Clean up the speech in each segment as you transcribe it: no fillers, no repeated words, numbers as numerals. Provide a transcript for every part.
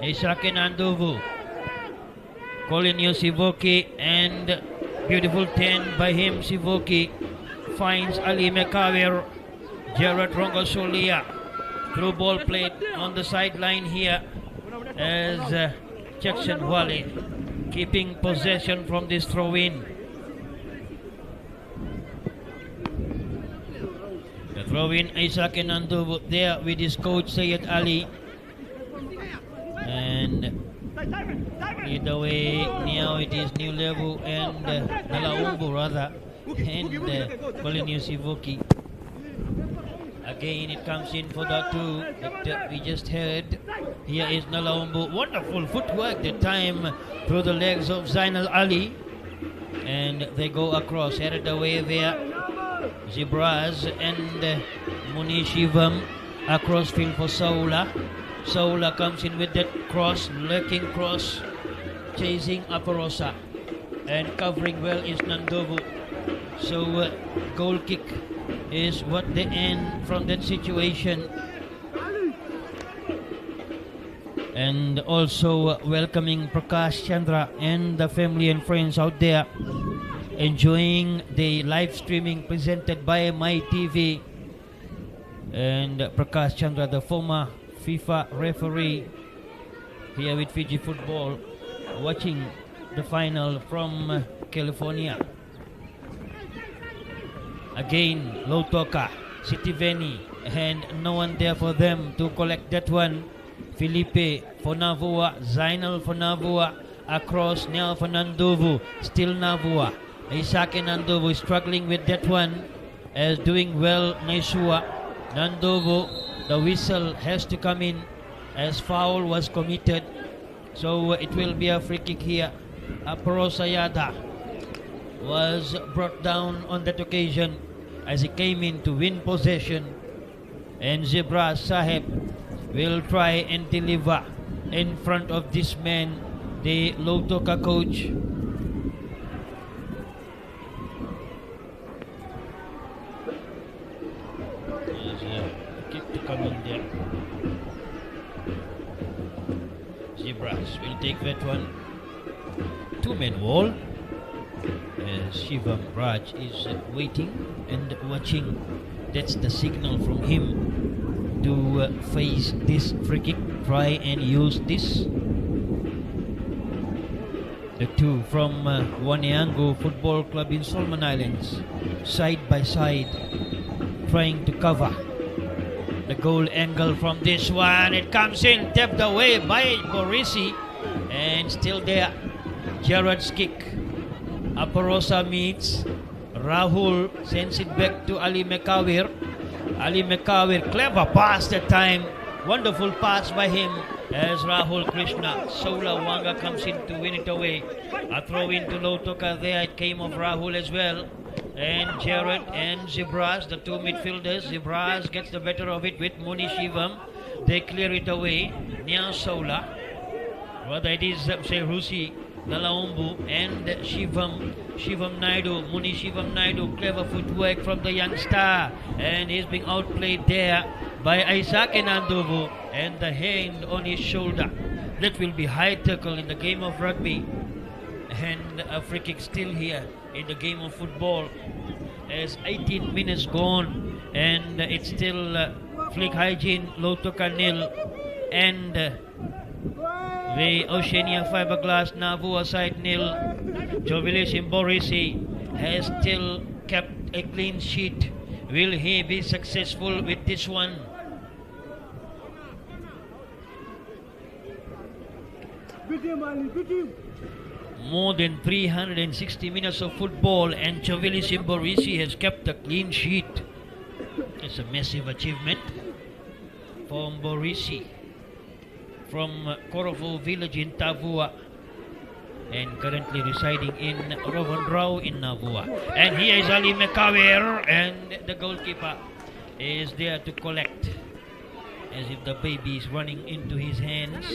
Isake Nanduvu. Colinio Sivoki, and beautiful 10 by him. Sivoki finds Ali Mekawir. Gerard Rongosolia. Through ball played on the sideline here as Jackson Wale keeping possession from this throw-in. The throw-in, Isake Nanduvu there with his coach Sayed Ali. And either way, now it is New Level and Nalaumbu rather, and Colinio Sivoki. Again, it comes in for the two that we just heard. Here is Nalaumbu. Wonderful footwork that time through the legs of Zainal Ali. And they go across, headed away there. Zibraz and Munishivam across field for Saula. Saula comes in with that cross, lurking cross, chasing Aparosa. And covering well is Nandovu. So goal kick is what they end from that situation. And also welcoming Prakash Chandra and the family and friends out there enjoying the live streaming presented by MyTV. And Prakash Chandra, the former FIFA referee here with Fiji Football, watching the final from California. Again, Lotoka, Sitiveni, and no one there for them to collect that one. Felipe for Navua, Zainal for Navua, across Nel for Nanduvu, still Navua. Isake Nanduvu struggling with that one, as doing well Naisua. Nanduvu, the whistle has to come in as foul was committed. So it will be a free kick here. Aparosa Yada was brought down on that occasion as he came in to win possession. And Zebra Saheb will try and deliver in front of this man, the Lotoka coach. There's a kick to come in there. Zebras will take that one. Two-man wall. Shivam Raj is waiting and watching. That's the signal from him to face this free kick, try and use this. The two from Waniango Football Club in Solomon Islands, side by side, trying to cover the goal angle from this one. It comes in, tapped away by Borisi, and still there. Gerard's kick. Aparosa meets Rahul, sends it back to Ali Mekawir. Ali Mekawir, clever pass that time. Wonderful pass by him as Rahul Krishna. Sola Wanga comes in to win it away. A throw into Lotoka there. It came of Rahul as well. And Jared and Zibraz, the two midfielders. Zibraz gets the better of it with Muni Shivam. They clear it away. Nia Sola. Rather it is Rusi, Nalaumbu and Shivam Naidu, Muni Shivam Naidu. Clever footwork from the young star, and he's being outplayed there by Isake Nanduvu, and the hand on his shoulder. That will be high tackle in the game of rugby, and a free kick still here in the game of football as 18 minutes gone, and it's still Flick Hygiene Lotoka nil, and the Oceania Fiberglass Navua side nil. Jovilis Imborisi has still kept a clean sheet. Will he be successful with this one? More than 360 minutes of football, and Jovilis Imborisi has kept a clean sheet. It's a massive achievement for Imborisi from Korovo village in Tavua, and currently residing in Rovondrau in Navua. And here is Ali Mekawir, and the goalkeeper is there to collect as if the baby is running into his hands.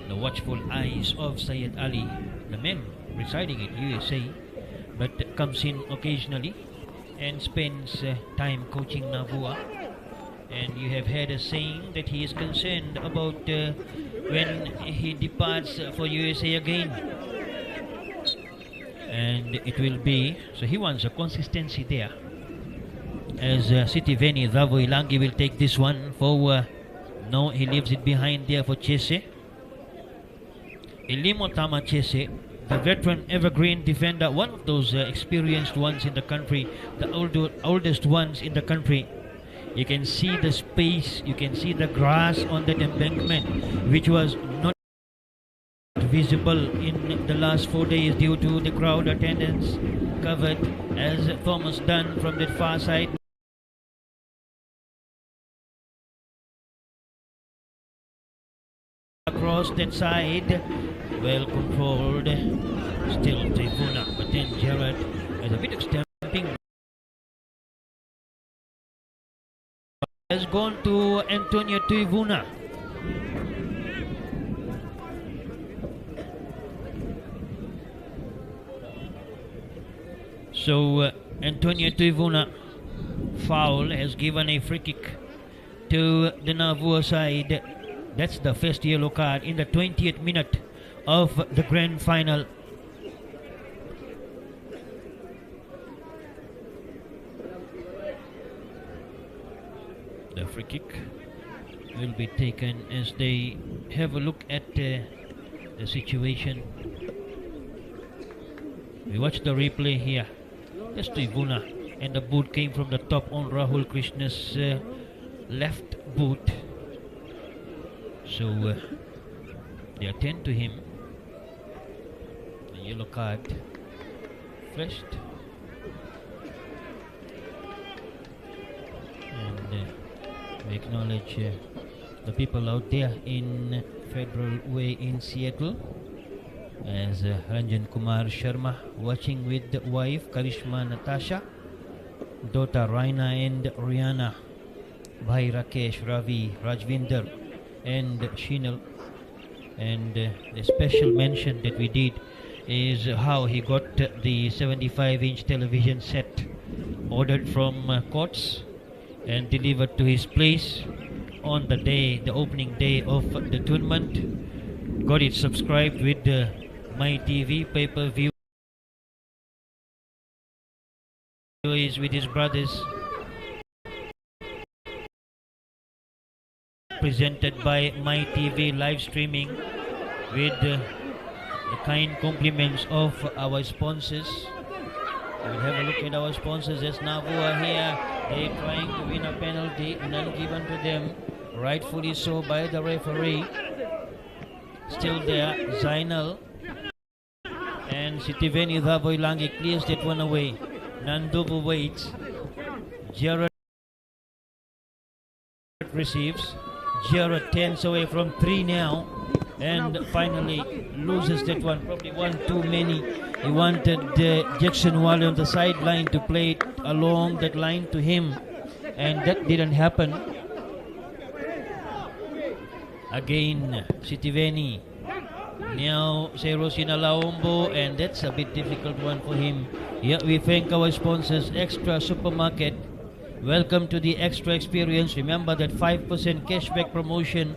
The watchful eyes of Syed Ali, the man residing in USA, but comes in occasionally and spends time coaching Navua. And you have heard a saying that he is concerned about when he departs for USA again. And it will be, so he wants a consistency there. As Sitiveni Davoilangi will take this one for, no, he leaves it behind there for Chese. Ilimo Tama Chese, the veteran evergreen defender, one of those experienced ones in the country, the oldest ones in the country. You can see the space, you can see the grass on that embankment, which was not visible in the last 4 days due to the crowd attendance, covered as Thomas Dunn from that far side. Across that side, well controlled, still Tribuna, but then Gerard has a bit of stamping. Has gone to Antonio Tuivuna. So Antonio Tuivuna, foul, has given a free kick to the Navua side. That's the first yellow card in the 20th minute of the grand final. The free kick will be taken as they have a look at the situation. We watch the replay here. That's Tuivuna, and the boot came from the top on Rahul Krishna's left boot. So they attend to him. The yellow card flashed, and we acknowledge the people out there in Federal Way in Seattle, as Ranjan Kumar Sharma watching with wife Karishma Natasha, daughter Raina and Rihanna, Bhai Rakesh, Ravi, Rajvinder and Shinal. And the special mention that we did is how he got the 75-inch television set ordered from Courts and delivered to his place on the day, the opening day of the tournament. Got it subscribed with My TV pay-per-view. Is with his brothers, presented by My TV live streaming with the kind compliments of our sponsors. We'll have a look at our sponsors as Navua here. They're trying to win a penalty, none given to them, rightfully so by the referee. Still there, Zainal and Sitiveni Davoilangi clears that one away. Nandubu waits. Gerard receives. Gerard turns away from 3 now, and finally loses that one. Probably one too many. He wanted Jackson Wally on the sideline to play it along that line to him, and that didn't happen. Again, Sitiveni. Now Serosina Laombo, and that's a bit difficult one for him. Yeah, we thank our sponsors, Extra Supermarket. Welcome to the Extra Experience. Remember that 5% cashback promotion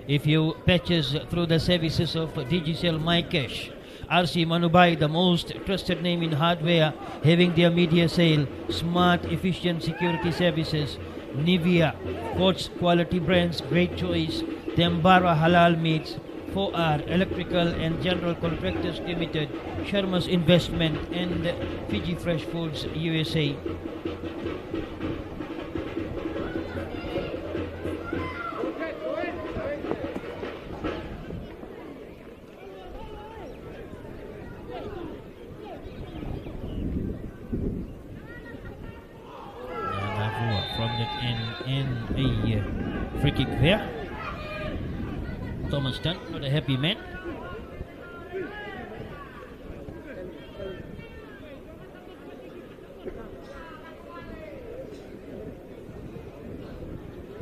if you purchase through the services of Digicel MyCash. RC Manubay, the most trusted name in hardware, having their media sale. Smart, efficient security services. Nivea, Courts quality brands, great choice. Tembara Halal Meats. 4R Electrical and General Contractors Limited, Sharma's Investment, and Fiji Fresh Foods USA. From that end, a free kick there. Thomas Dunn, not a happy man.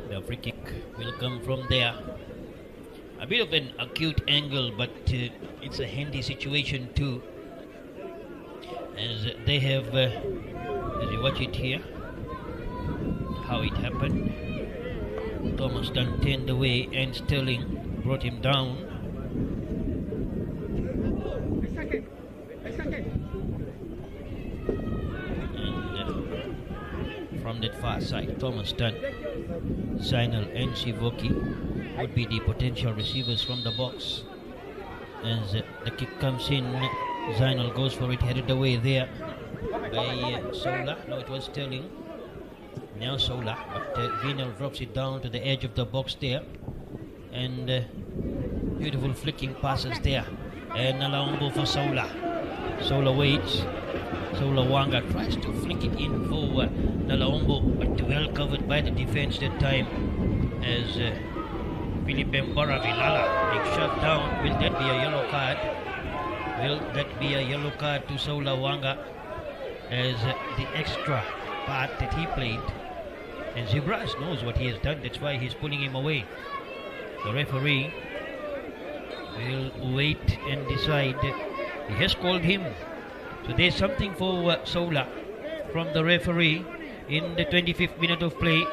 The free kick will come from there. A bit of an acute angle, but it's a handy situation too. As they have, as you watch it here, how it happened. Thomas Dunn turned away and Sterling brought him down. And from that far side, Thomas Dunn, Zainal and Sivoki would be the potential receivers from the box. As the kick comes in, Zainal goes for it, headed away there by Sola. No, it was Sterling. Now Sola, but Vinal drops it down to the edge of the box there. And beautiful flicking passes there. And Nalaombo for Sola. Sola waits. Sola Wanga tries to flick it in for Nalaombo, but well covered by the defense that time. As Philippe Mbara Vilala being shoved down. Will that be a yellow card? Will that be a yellow card to Sola Wanga? As the extra part that he played. And Zebras knows what he has done, that's why he's pulling him away. The referee will wait and decide. He has called him. So there's something for Sola from the referee. In the 25th minute of play,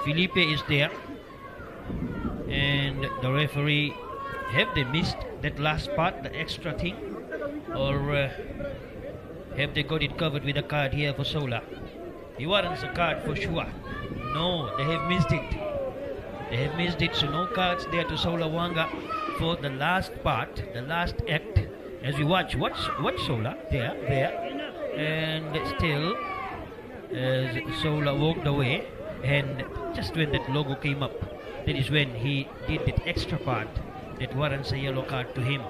Felipe is there. And the referee, have they missed that last part, the extra thing? Or have they got it covered with a card here for Sola? He warrants a card for sure. No, they have missed it. They have missed it, so no cards there to Sola Wanga for the last part, the last act. As we watch Sola, there, and still, as Sola walked away, and just when that logo came up, that is when he did that extra part that warrants a yellow card to him.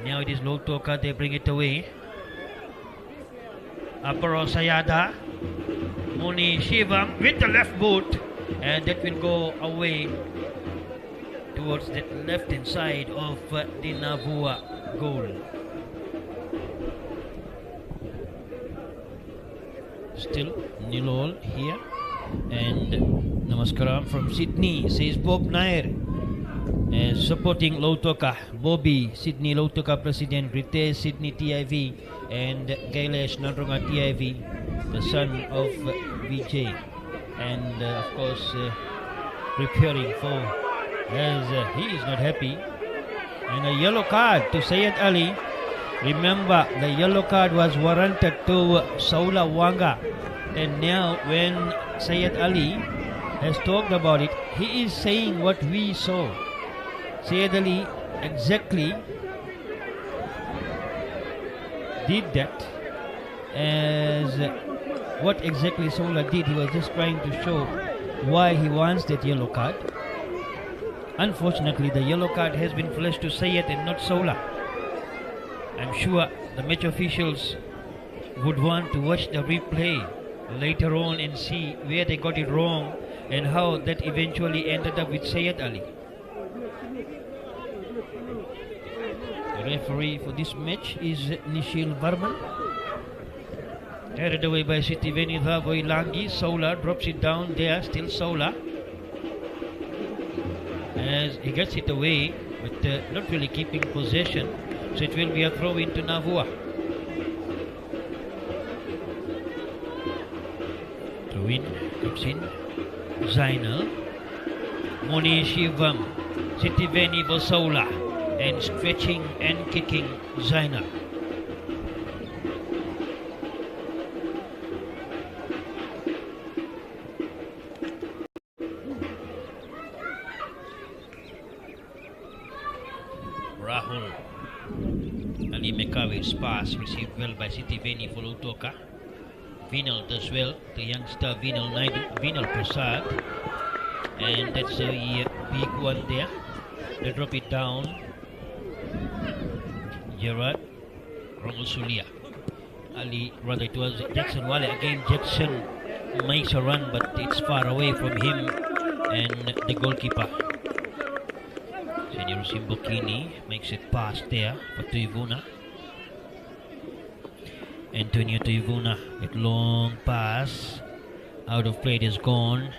Now it is Lautoka, they bring it away. Aparo Sayada, Moni Shivam with the left boot, and that will go away towards the left hand side of the Navua goal. Still nil-all here, and Namaskaram from Sydney, says Bob Nair, supporting Lautoka. Bobby, Sydney Lautoka President, Rite Sydney TIV, and Gailesh Nandronga TIV, the son of VJ, and of course preparing for, as he is not happy, and a yellow card to Syed Ali. Remember, the yellow card was warranted to Sola Wanga, and now when Syed Ali has talked about it, he is saying what we saw. Syed Ali exactly did that, as what exactly Sola did. He was just trying to show why he wants that yellow card. Unfortunately, the yellow card has been flashed to Syed and not Sola. I'm sure the match officials would want to watch the replay later on and see where they got it wrong and how that eventually ended up with Syed Ali. The referee for this match is Nishil Varman. Carried away by Sitiveni Dhavoilangi. Sola drops it down there, still Sola. As he gets it away, but not really keeping possession. So it will be a throw into Navua. Throw in, comes in. Zainal. Moni Shivam. Sitiveni Vosola. And stretching and kicking Zainal. Rahul. Ali Mekawi's pass received well by Sitiveni for Lautoka. Vinal does well, the youngster Vinal Naidu, Vinal Prasad. And that's a big one there. They drop it down. Gerard Romusulia. Ali, rather it was Jackson Wale. Again Jackson makes a run, but it's far away from him and the goalkeeper. Senior Simbokini makes it past there for Tuivuna. Antonio Tuivuna, that long pass out of play, is gone.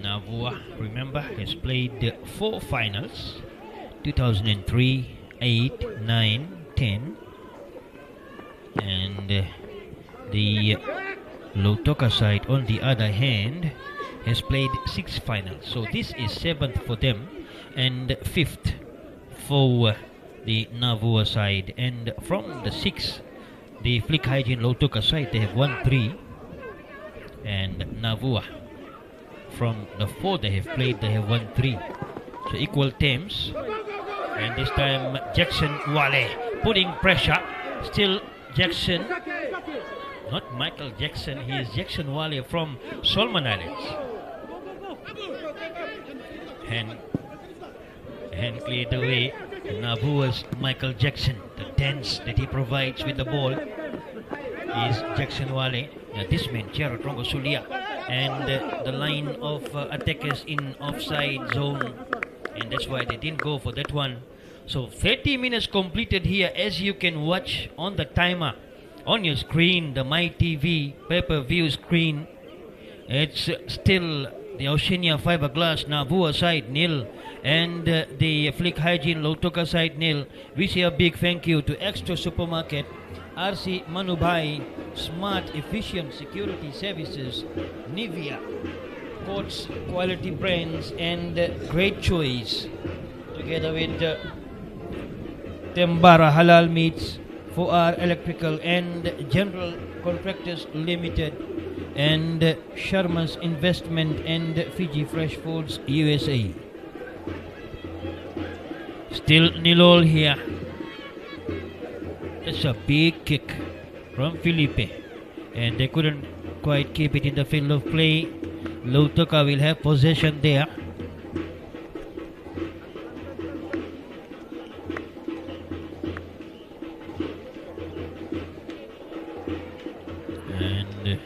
Navua, remember, has played 4 finals: 2003, 8, 9, 10, and The Lautoka side, on the other hand, has played 6 finals. So this is 7th for them and 5th for the Navua side. And from the 6, the Flick Hygiene Lautoka side, they have won 3. And Navua, from the 4 they have played, they have won 3. So equal terms. And this time Jackson Wale putting pressure. Still Jackson, not Michael Jackson, he is Jackson Wale from Solomon Islands. Hand cleared away. Navua's Michael Jackson, the dance that he provides with the ball is Jackson Wale. This man, Gerard Rongo Sulia, and the line of attackers in offside zone, and that's why they didn't go for that one. So 30 minutes completed here, as you can watch on the timer on your screen, the MyTV pay-per-view screen. It's still the Oceania Fiberglass Navua side 0 and the Flick Hygiene Lautoka side 0. We say a big thank you to Extra Supermarket, RC Manubhai, Smart Efficient Security Services, Nivea, Courts Quality Brands, and Great Choice, together with Tembara Halal Meats, 4R Electrical and General Contractors Limited, and Sharma's Investment and Fiji Fresh Foods USA. Still 0-0 here. It's a big kick from Felipe, and they couldn't quite keep it in the field of play. Lautoka will have possession there. And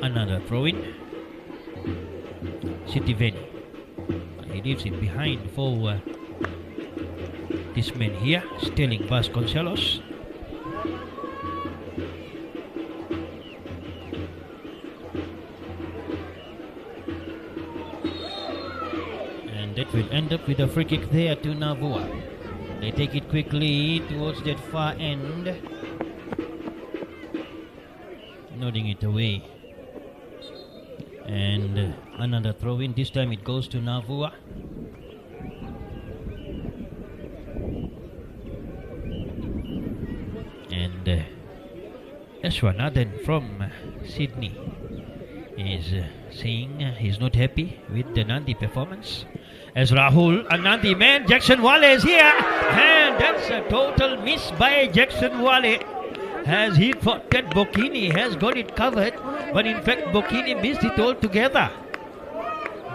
another throw-in. Sitiveni. He leaves it behind for this man here, Sterling Vasconcelos. And that will end up with a free kick there to Navua. They take it quickly towards that far end, nodding it away. And another throw in. This time it goes to Navua. And Eswanadan from Sydney is saying he's not happy with the Nandi performance. As Rahul, a Nandi man, Jackson Wale is here, and that's a total miss by Jackson Wale. As he thought that Bokini has got it covered, but in fact Bokini missed it altogether.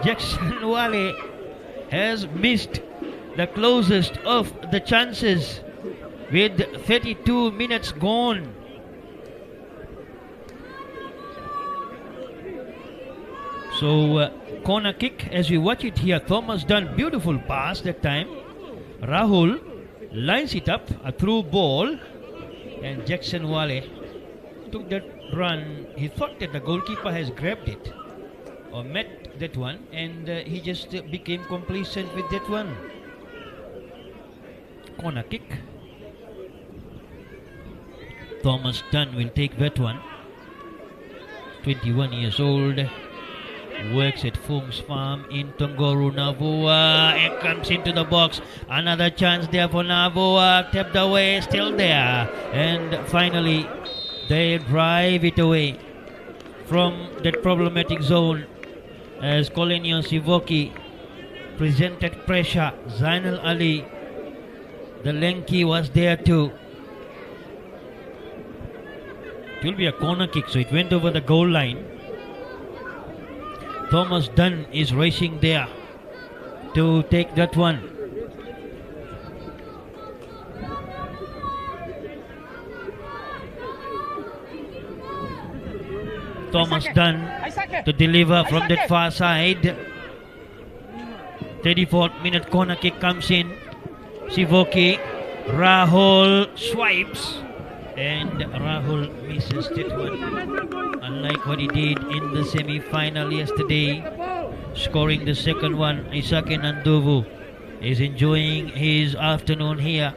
Jackson Wale has missed the closest of the chances with 32 minutes gone. So corner kick as we watch it here. Thomas Dunn, beautiful pass that time. Rahul lines it up, a through ball, and Jackson Wale took that run. He thought that the goalkeeper has grabbed it or met that one, and he just became complacent with that one. Corner kick. Thomas Dunn will take that one. 21 years old. Works at Fung's Farm in Tongoru, Navua, and comes into the box. Another chance there for Navua, tapped away, still there. And finally, they drive it away from that problematic zone as Colenio Sivoki presented pressure. Zainal Ali, the lanky, was there too. It will be a corner kick, so it went over the goal line. Thomas Dunn is racing there to take that one. Thomas Dunn to deliver from that far side. 34th minute corner kick comes in. Sivoki, Rahul swipes, and Rahul misses that one. Unlike what he did in the semi-final yesterday, scoring the second one. Isake Nanduvu is enjoying his afternoon here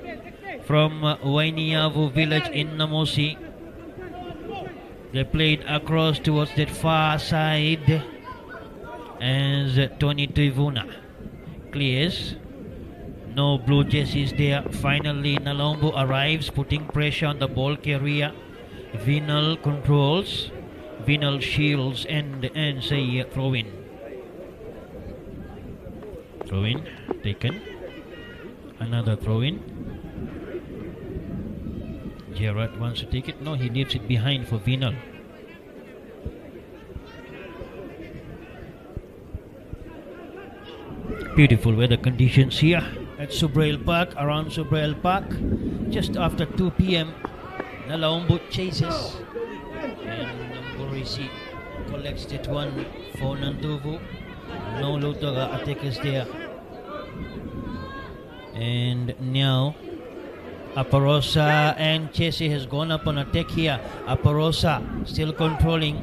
from Wainiavu village in Namosi. They played across towards that far side as Tony Tuivuna clears. No blue jerseys there. Finally, Nalombo arrives, putting pressure on the ball carrier. Vinal controls. Vinal shields and say throw in. Throw in taken. Another throw in. Gerard wants to take it. No, he leaves it behind for Vinal. Beautiful weather conditions here at Subrail Park, around Subrail Park. Just after 2 p.m. Nalaumbu chases and Mburisi collects that one for Nanduvu. No Lutoga attackers there. And now Aparosa and Chese has gone up on attack here. Aparosa still controlling.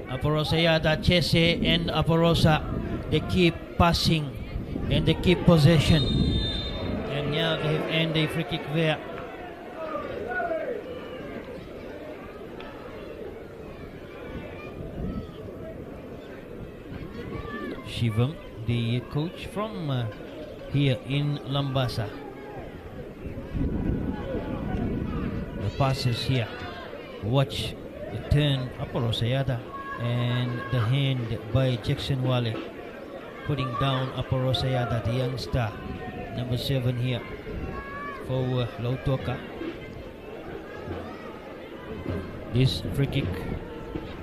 Aparosa Yada, Chese and Aparosa, they keep passing and they keep possession. And now they have ended a free kick there. Shivam, the coach from here in Lambasa. The passes here. Watch the turn, Aparosayada, and the hand by Jackson Wale, putting down Aparosayada, the youngster, number 7 here for Lautoka. This free kick,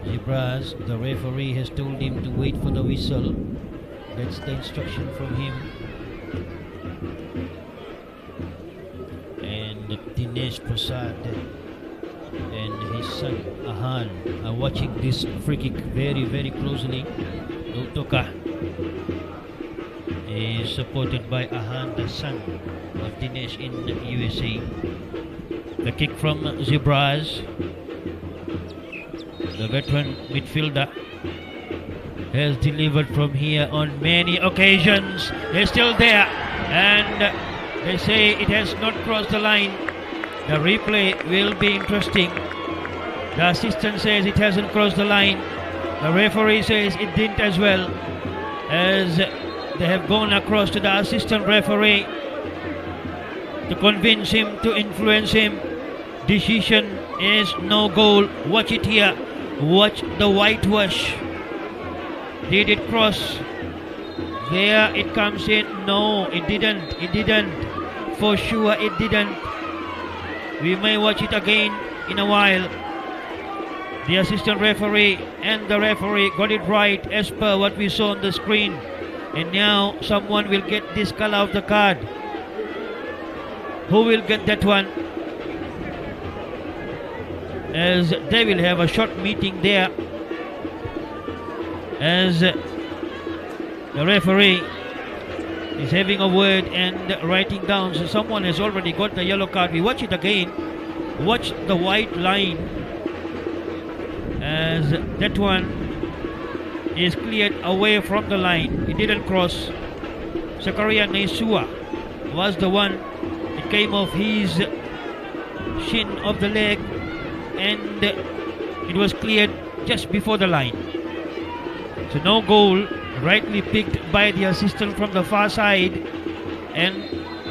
Zebras, the referee has told him to wait for the whistle. That's the instruction from him. And Dinesh Prasad and his son Ahan are watching this free kick very, very closely. Lautoka is supported by Ahan, the son of Dinesh in USA. The kick from Zebras. The veteran midfielder has delivered from here on many occasions. They're still there, and they say it has not crossed the line. The replay will be interesting. The assistant says it hasn't crossed the line. The referee says it didn't as well, as they have gone across to the assistant referee to convince him, to influence him. Decision is no goal. Watch it here. Watch the whitewash. Did it cross? There it comes in. No, it didn't. It didn't. For sure it didn't. We may watch it again in a while. The assistant referee and the referee got it right as per what we saw on the screen. And now someone will get this color of the card. Who will get that one? As they will have a short meeting there, as the referee is having a word and writing down. So someone has already got the yellow card. We watch it again. Watch the white line, as that one is cleared away from the line. It didn't cross. Zakaria Nesua was the one. It came off his shin of the leg, and it was cleared just before the line. So no goal, rightly picked by the assistant from the far side and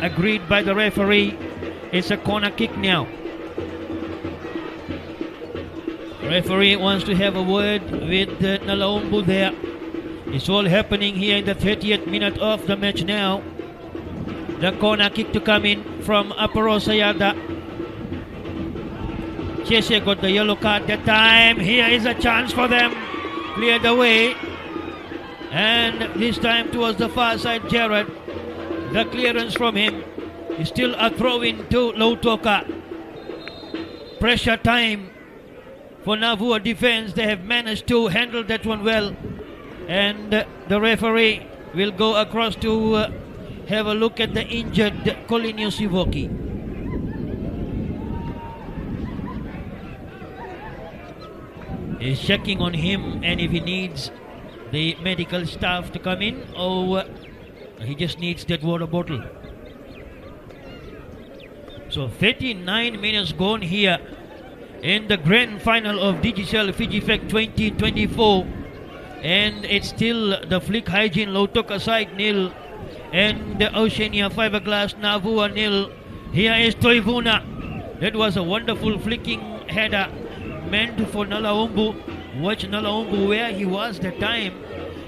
agreed by the referee. It's a corner kick now. The referee wants to have a word with Nalaumbu there. It's all happening here in the 30th minute of the match now. The corner kick to come in from Aparosayada. Chese got the yellow card that time. Here is a chance for them. Cleared away. And this time towards the far side, Jared. The clearance from him is still a throw in to Lautoka. Pressure time for Navua defense. They have managed to handle that one well. And the referee will go across to have a look at the injured Colinio Sivoki. Is checking on him, and if he needs the medical staff to come in, or he just needs that water bottle. So 39 minutes gone here. in the grand final of Digicel Fijifec 2024. And it's still the Flick Hygiene Lautoka side nil and the Oceania Fiberglass Navua nil. Here is Toivuna. That was a wonderful flicking header meant for Nalaumbu. Watch Nalaumbu where he was that time,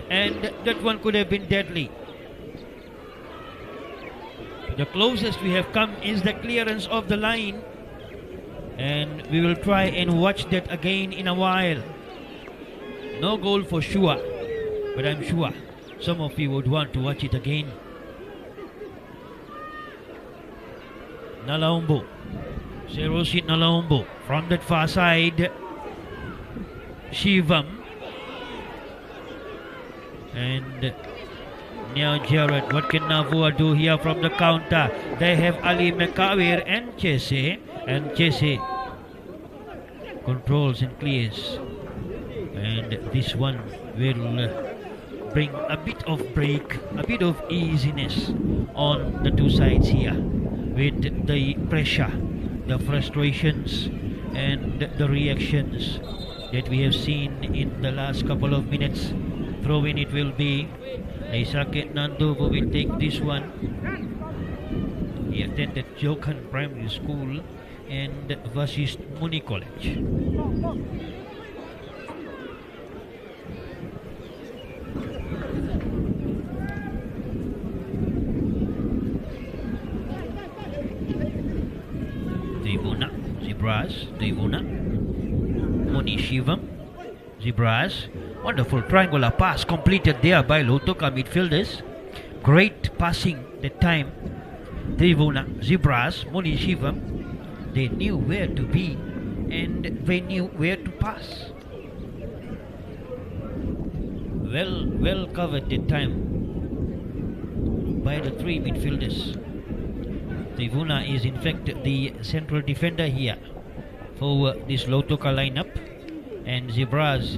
and that one could have been deadly. The closest we have come is the clearance of the line, and we will try and watch that again in a while. No goal for sure, but I'm sure some of you would want to watch it again. Nalaumbu, Serosit Nalaumbu from that far side. Shivam and now Jared. What can Navua do here from the counter? They have Ali Mekawir and Chese, and Chese controls and clears, and this one will bring a bit of break, a bit of easiness on the two sides here with the pressure, the frustrations and the reactions that we have seen in the last couple of minutes. Throw in it will be Isaac Nando who will take this one. He attended Jokan Primary School and Vasist Muni College. Devuna, Zebras, Devuna, Muni Shivam, Zebras. Wonderful triangular pass completed there by Lautoka midfielders. Great passing that time. Devuna, Zebras, Muni Shivam. They knew where to be and they knew where to pass. Well covered that time by the three midfielders. Devuna is in fact the central defender here for this Lautoka lineup, and Zebras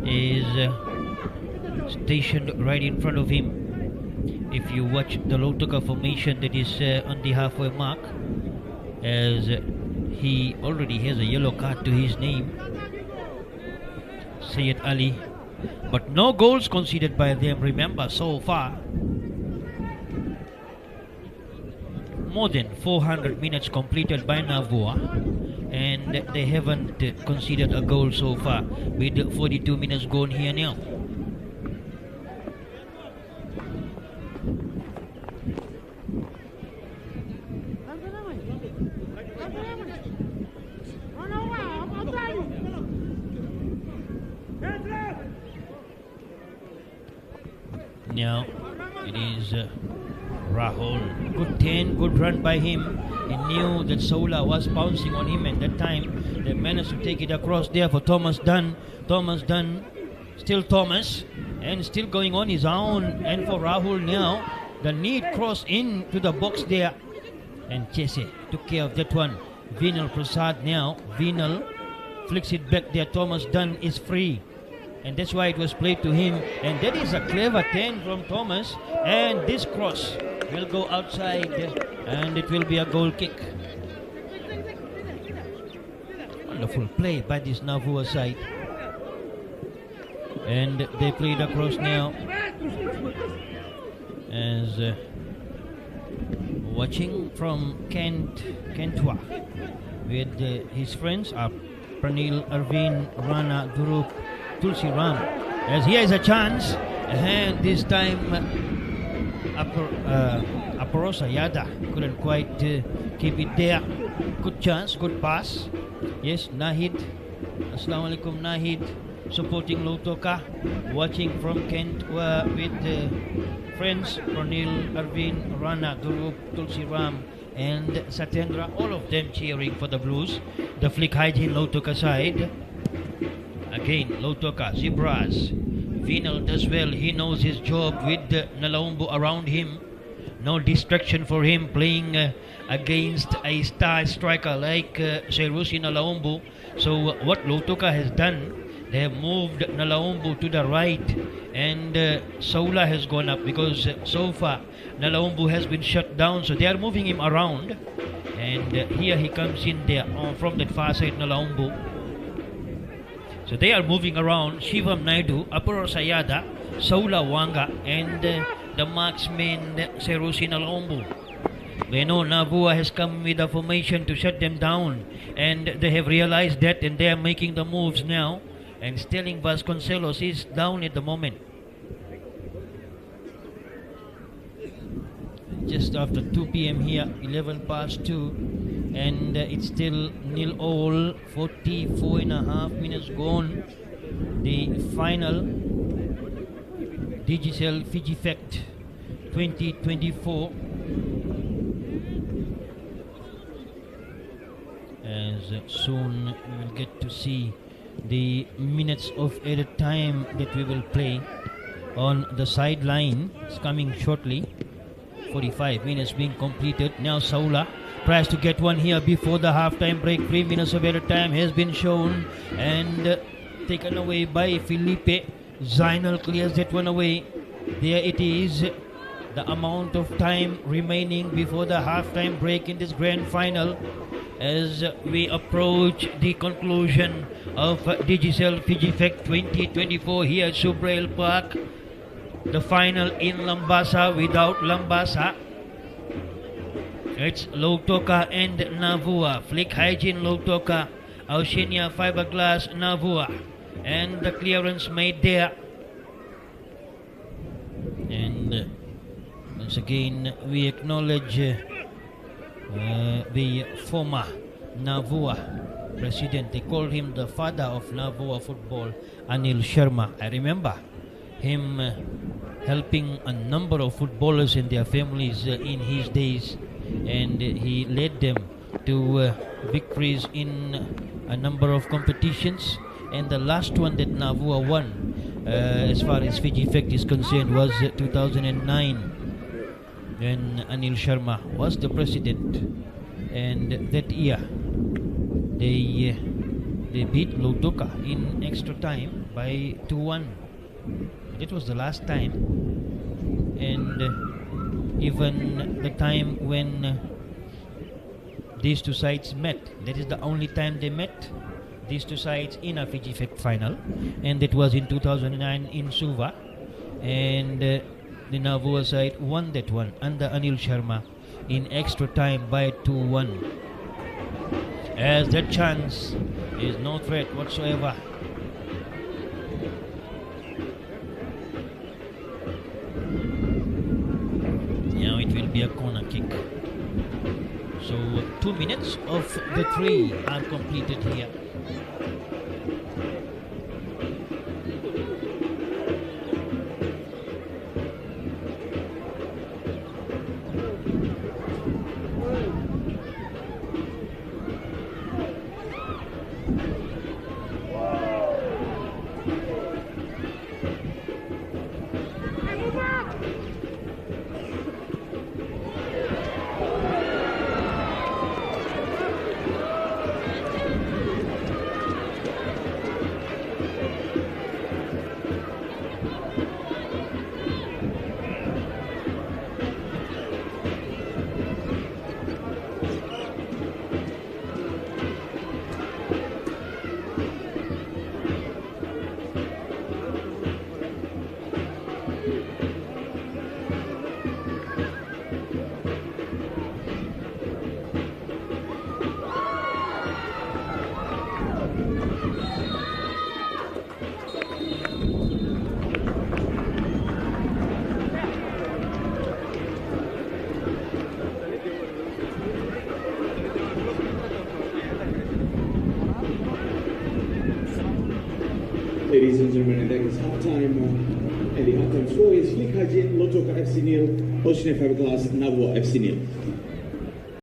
is stationed right in front of him. If you watch the Lautoka formation that is on the halfway mark, as he already has a yellow card to his name, Syed Ali, but no goals conceded by them, remember, so far. More than 400 minutes completed by Navua, and they haven't conceded a goal so far, with 42 minutes gone here now. Now it is Rahul. Good 10, good run by him. He knew that Soula was bouncing on him, and that time they managed to take it across there for Thomas Dunn. Thomas Dunn, still Thomas, and still going on his own. And for Rahul now, the need cross into the box there. And Chese took care of that one. Vinal Prasad now. Vinal flicks it back there. Thomas Dunn is free, and that's why it was played to him. And that is a clever 10 from Thomas, and this cross will go outside and it will be a goal kick. Wonderful play by this Navua side, and they played across now as watching from Kentwa with his friends are Pranil, Arvind, Rana, Durup, Tulsi Ram, as here is a chance, and this time Aparosa Yada couldn't quite keep it there. Good chance, good pass. Yes, Nahid. Assalamu alaikum, Nahid, supporting Lautoka, watching from Kent with friends Pranil, Arvind, Rana, Durup, Tulsi Ram, and Satendra, all of them cheering for the Blues. The Flick Hygiene Lautoka side. Again, Lautoka, Zebras. Vinal does well. He knows his job with Nalaumbu around him. No distraction for him playing against a star striker like Serusi Nalaumbu. So what Lautoka has done, they have moved Nalaumbu to the right, and Soula has gone up because so far Nalaumbu has been shut down. So they are moving him around, And here he comes in there from that far side, Nalaumbu. So they are moving around. Shivam Naidu, Apuro Sayada, Saula Wanga, and the marksman Serusi Nalaumbu. They know Navua has come with a formation to shut them down, and they have realized that, and they are making the moves now. And Sterling Vasconcelos is down at the moment. Just after 2 p.m. here, 11 past 2, and it's still 0-all, 44 and a half minutes gone. The final Digicel Fijifect 2024. As soon we will get to see the minutes of added time that we will play on the sideline. It's coming shortly. 45 minutes being completed. Now Saula tries to get one here before the halftime break. 3 minutes of added time has been shown and taken away by Felipe. Zainal clears that one away. There it is. The amount of time remaining before the halftime break in this grand final as we approach the conclusion of Digicel Fijifect 2024 here at Subrail Park. The final in Lambasa without Lambasa. It's Lautoka and Navua. Flick Hygiene Lautoka. Oceania Fiberglass Navua. And the clearance made there. And once again we acknowledge the former Navua president. They called him the father of Navua football, Anil Sharma. I remember him helping a number of footballers and their families in his days, and he led them to victories in a number of competitions. And the last one that Navua won as far as Fijifect is concerned was 2009 when Anil Sharma was the president, and that year they beat Lautoka in extra time by 2-1. It was the last time, and even the time when these two sides met, that is the only time they met, these two sides in a Fijifect final, and it was in 2009 in Suva, and the Navua side won that one under Anil Sharma in extra time by 2-1, as that chance is no threat whatsoever. Now it will be a corner kick. So 2 minutes of the 3 are completed here. Ladies and gentlemen, that is half-time, and the half-time score is Flick Hygiene, Lautoka FC nil, Oceania Fiberglass, Navua FC nil.